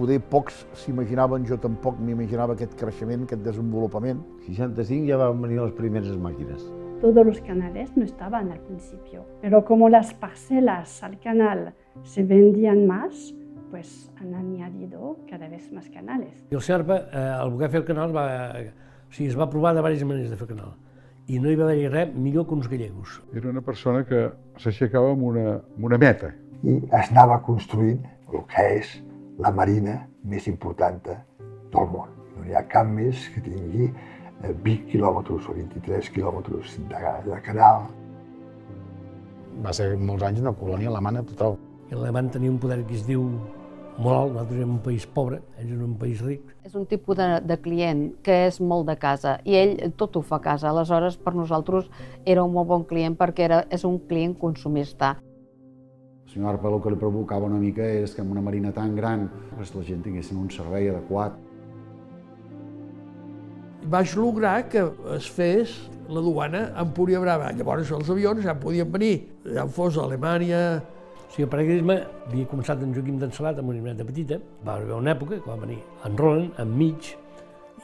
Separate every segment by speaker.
Speaker 1: poder pocs s'imaginaven, jo tampoc m'imaginava aquest creixement, aquest desenvolupament.
Speaker 2: En 65 ya van venir las primeras máquinas.
Speaker 3: Todos los canales no estaban al principio, pero como las parcelas al canal se vendían más, pues han añadido cada vez más canales.
Speaker 4: I el SERPA, al voler fer el canal, es va provar de diverses maneres de fer el canal. I no hi va haver res millor que uns gallegos.
Speaker 5: Era una persona que s'aixecava amb una meta.
Speaker 6: I es anava construint el que és la marina més important del món. No hi ha cap més que tingui 20 quilòmetres o 23 quilòmetres de canal.
Speaker 7: Va ser molts anys una colònia alemana total.
Speaker 4: I l'Alemany tenia un poder adquisitiu molt alt, nosaltres érem un país pobre, ells eren un país ric.
Speaker 8: És un tipus de client que és molt de casa i ell tot ho fa a casa, aleshores per nosaltres era un molt bon client perquè és un client consumista.
Speaker 2: Al senyor Arpa el que li provocava una mica és que amb una marina tan gran la gent tinguessin un servei adequat.
Speaker 9: Vaig lograr que es fes la duana a Empúria Brava. Llavors els avions ja podien venir, ja fos a Alemanya.
Speaker 4: O sigui, el paracaidisme havia començat en Joaquim d'Ensalat amb una animeta petita. Va haver una època que va venir en Roland, enmig,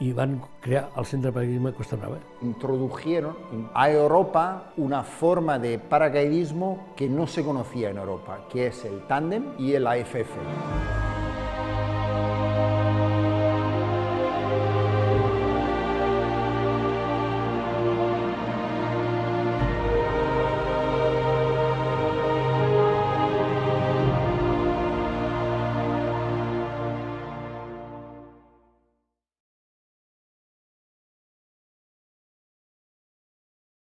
Speaker 4: i van crear el centre de paracaidisme de Costa Brava.
Speaker 10: Introdujeron a Europa una forma de paracaidismo que no se conocía en Europa, que es el tándem y el AFF.